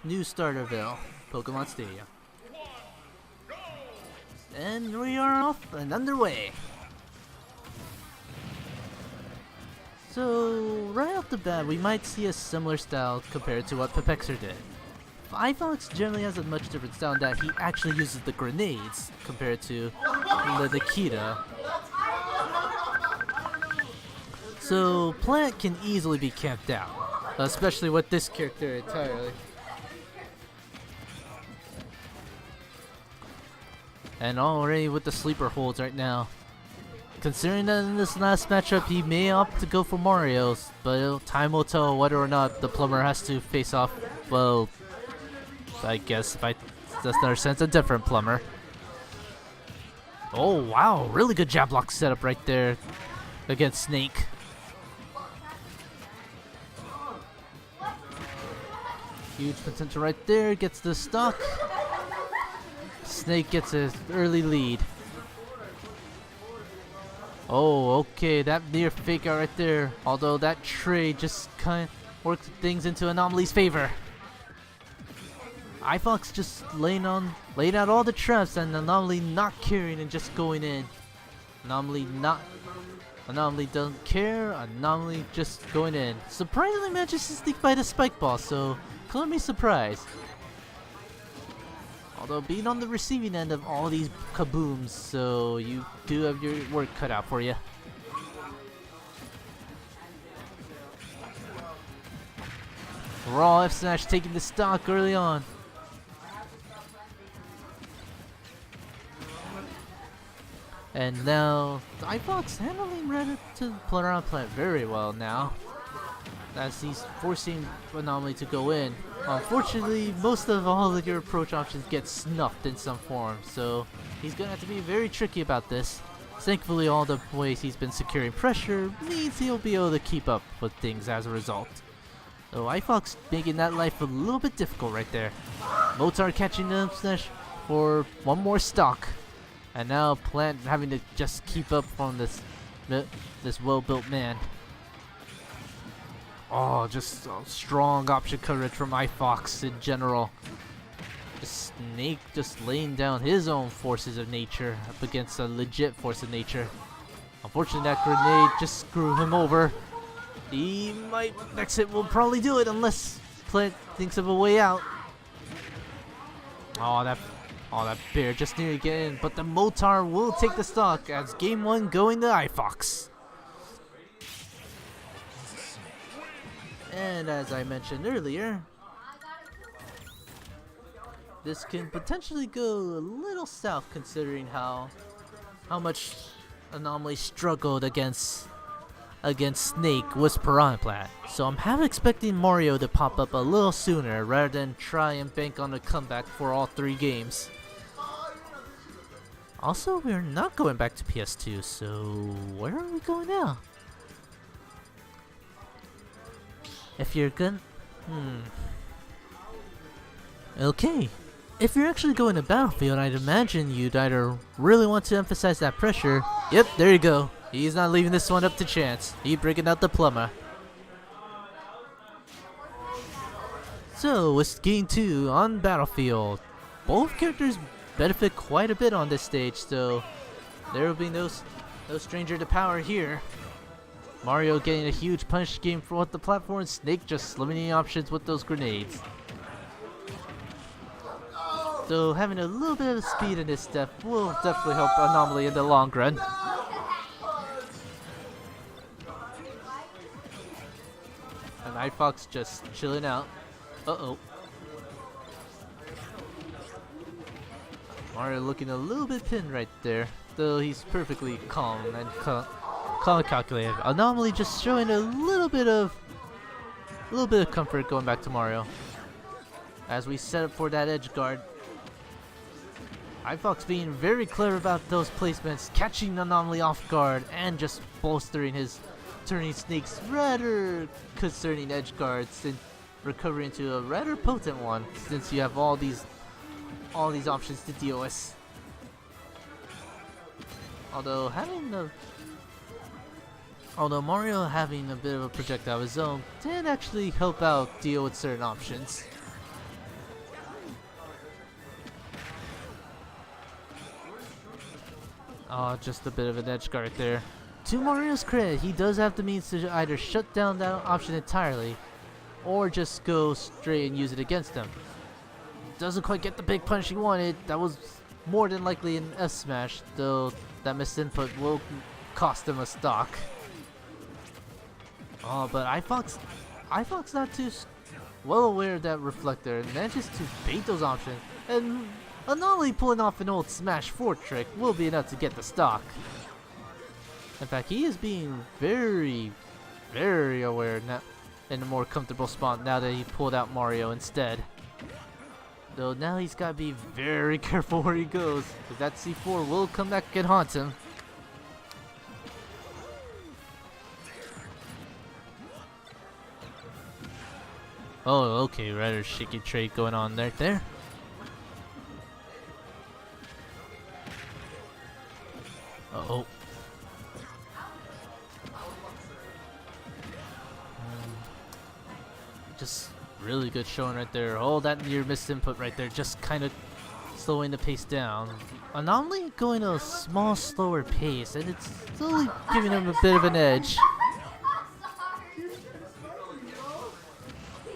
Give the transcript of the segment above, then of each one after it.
New Starterville, Pokemon Stadium. And we are off and underway. So, right off the bat, we might see a similar style compared to what Pepexer did. iFox generally has a much different style in that he actually uses the grenades compared to the Nikita. So, Plant can easily be camped out, especially with this character entirely. And already with the sleeper holds right now. Considering that in this last matchup he may opt to go for Mario's, but time will tell whether or not the plumber has to face off, well, I guess by another sense, a different plumber. Oh wow, really good jab block setup right there against Snake. Huge potential right there, gets the stock. Snake gets an early lead. Oh, okay, that near fake out right there. Although that trade just kind of worked things into Anomaly's favor. iFox just laying out all the traps and Anomaly not caring and just going in. Anomaly doesn't care. Anomaly just going in. Surprisingly manages to sneak by the spike ball, so clearly surprised. Although being on the receiving end of all these kabooms, so you do have your work cut out for you. Raw F Smash taking the stock early on. And now iFox handling Reddit to play around Plant very well now, as he's forcing Anomaly to go in. Unfortunately, most of all of your approach options get snuffed in some form, so he's gonna have to be very tricky about this. Thankfully, all the ways he's been securing pressure means he'll be able to keep up with things as a result. So iFox making that life a little bit difficult right there. Motar catching the smash for one more stock, and now Plant having to just keep up from this well-built man. Oh, just a strong option coverage from iFox in general. Just Snake just laying down his own forces of nature up against a legit force of nature. Unfortunately, that grenade just screwed him over. He might, next hit will probably do it unless Plant thinks of a way out. Oh, that bear just nearly get in, but the Motar will take the stock as game one going to iFox. And as I mentioned earlier, this can potentially go a little south considering how much Anomaly struggled against Snake with Piranha Plant. So I'm half expecting Mario to pop up a little sooner rather than try and bank on a comeback for all 3 games. Also, we're not going back to PS2, so where are we going now? If you're gonna... Okay. If you're actually going to Battlefield, I'd imagine you'd either really want to emphasize that pressure. Yep, there you go. He's not leaving this one up to chance. He's breaking out the plumber. So, with Game 2 on Battlefield, both characters benefit quite a bit on this stage, so there will be no stranger to power here. Mario getting a huge punish scheme for what the platform, Snake just limiting options with those grenades. So having a little bit of speed in this step will definitely help Anomaly in the long run. And iFox just chilling out. Uh-oh. Mario looking a little bit pinned right there, though he's perfectly calm and calculated. Anomaly just showing a little bit of comfort going back to Mario. As we set up for that edge guard. iFox being very clever about those placements, catching Anomaly off guard and just bolstering turning Snake's rather concerning edge guards and recovering into a rather potent one since you have all these options to deal with. Although Mario having a bit of a projectile of his own did actually help out deal with certain options. Oh, just a bit of an edge guard there. To Mario's credit, he does have the means to either shut down that option entirely or just go straight and use it against him. Doesn't quite get the big punch he wanted. That was more than likely an F smash, though that missed input will cost him a stock. Oh, but iFox not too well aware of that reflector and manages to bait those options, and Anomaly pulling off an old Smash 4 trick will be enough to get the stock. In fact, he is being very, very aware now, in a more comfortable spot now that he pulled out Mario instead. Though now he's got to be very careful where he goes, because that C4 will come back and haunt him. Oh, okay, rather shaky trade going on there. Uh-oh. Just really good showing right there. Oh, that near missed input right there, just kind of slowing the pace down. Anomaly going a small, slower pace, and it's slowly giving him a bit of an edge.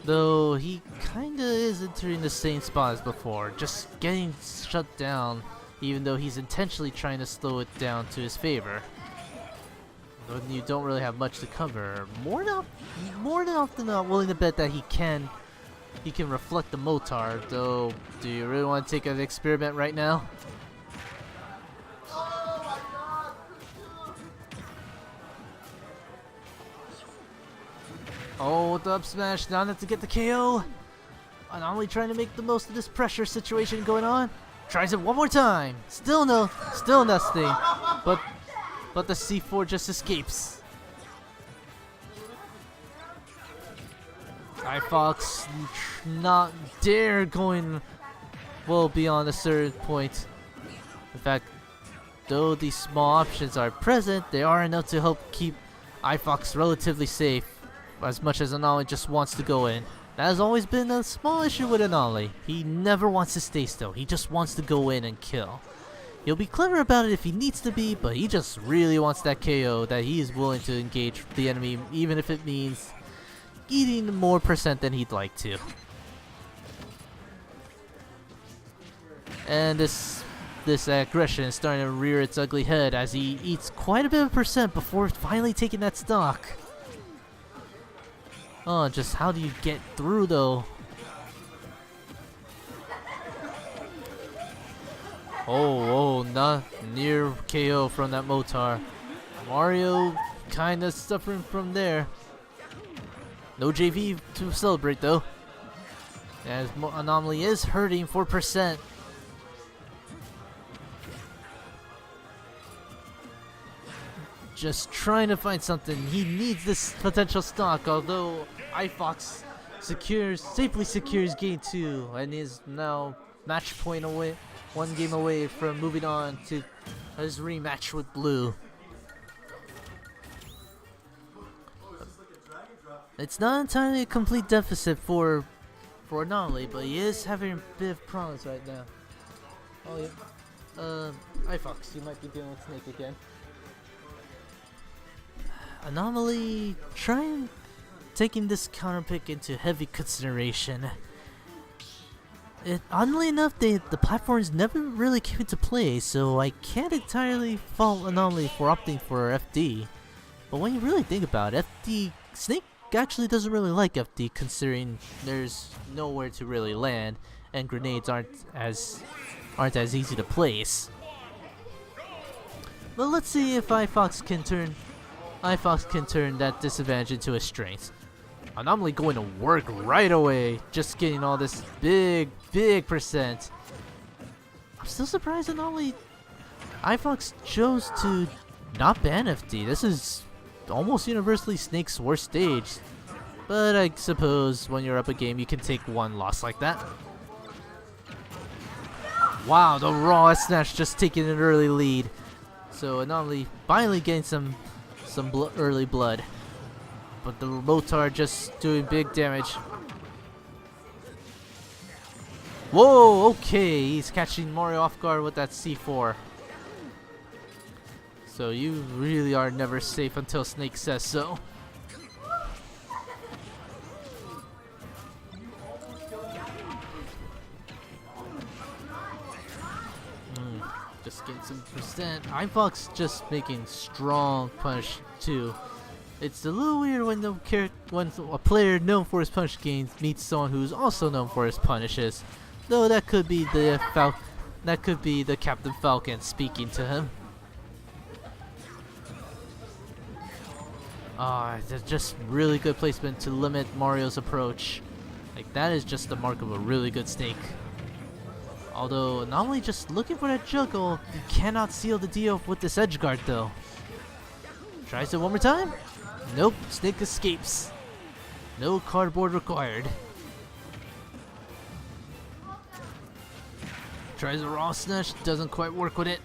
Though he kinda is entering the same spot as before, just getting shut down, even though he's intentionally trying to slow it down to his favor. When you don't really have much to cover, more than often not willing to bet that he can reflect the Motar. Though, do you really want to take an experiment right now? Oh, the up smash, now enough to get the KO. Anomaly trying to make the most of this pressure situation going on. Tries it one more time. Still nothing. But the C4 just escapes. iFox not dare going well beyond a certain point. In fact, though these small options are present, they are enough to help keep iFox relatively safe. As much as Anomaly just wants to go in. That has always been a small issue with Anomaly. He never wants to stay still. He just wants to go in and kill. He'll be clever about it if he needs to be, but he just really wants that KO that he is willing to engage the enemy, even if it means eating more percent than he'd like to. And this aggression is starting to rear its ugly head as he eats quite a bit of percent before finally taking that stock. Oh, just how do you get through though? Oh, not near KO from that Motar. Mario kinda suffering from there. No JV to celebrate though. As Anomaly is hurting 4%. Just trying to find something. He needs this potential stock, although iFox safely secures game 2 and is now match point away, 1 game away from moving on to his rematch with Blue. It's not entirely a complete deficit for Anomaly, but he is having a bit of problems right now. Oh yeah. iFox, you might be dealing with Snake again. Anomaly taking this counter pick into heavy consideration. Oddly enough, the platforms never really came into play, so I can't entirely fault Anomaly for opting for FD. But when you really think about it, Snake actually doesn't really like FD, considering there's nowhere to really land and grenades aren't as easy to place. But let's see if iFox can turn that disadvantage into a strength. Anomaly going to work right away, just getting all this big percent. I'm still surprised Anomaly iFox chose to not ban FD. This is almost universally Snake's worst stage. But I suppose when you're up a game, you can take one loss like that. Wow, the raw snatch just taking an early lead. So Anomaly finally getting some early blood. But the Motar just doing big damage. Whoa, okay, he's catching Mario off guard with that C4. So you really are never safe until Snake says so. Just getting some percent. iFox just making strong punish too. It's a little weird when when a player known for his punish gains meets someone who's also known for his punishes. Though that could be the Captain Falcon speaking to him. That's just really good placement to limit Mario's approach. Like, that is just the mark of a really good Snake. Although, Anomaly just looking for that juggle, you cannot seal the deal with this edge guard though. Tries it one more time? Nope, Snake escapes. No cardboard required. Tries a raw smash, doesn't quite work with it.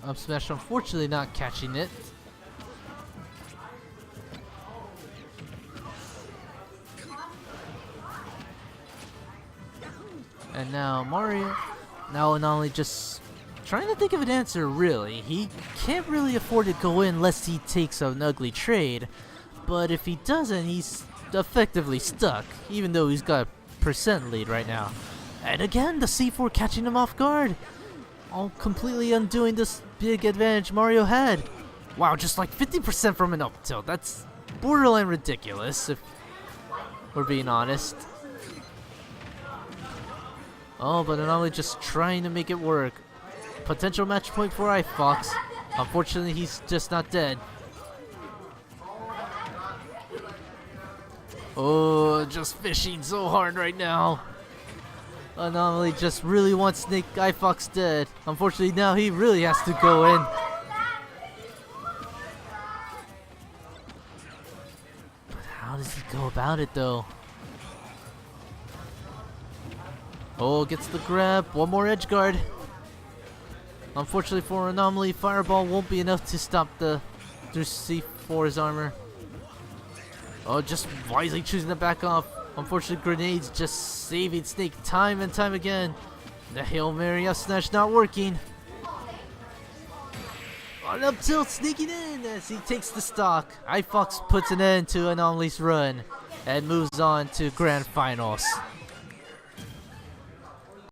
Up smash, unfortunately not catching it. And now Anomaly just trying to think of an answer really. He can't really afford to go in unless he takes an ugly trade. But if he doesn't, he's effectively stuck, even though he's got a percent lead right now. And again, the C4 catching him off guard. All completely undoing this big advantage Mario had. Wow, just like 50% from an up tilt. That's borderline ridiculous, if we're being honest. Oh, but Anomaly just trying to make it work. Potential match point for iFox. Unfortunately, he's just not dead. Oh, just fishing so hard right now. Anomaly just really wants Snake iFox dead. Unfortunately, now he really has to go in. But how does he go about it though? Oh, gets the grab. One more edge guard. Unfortunately for Anomaly, Fireball won't be enough to stop the C4's armor. Oh, just wisely choosing to back off. Unfortunately, grenades just saving Snake time and time again. The Hail Mary up smash not working. On up tilt, sneaking in as he takes the stock. iFox puts an end to Anomaly's run and moves on to Grand Finals.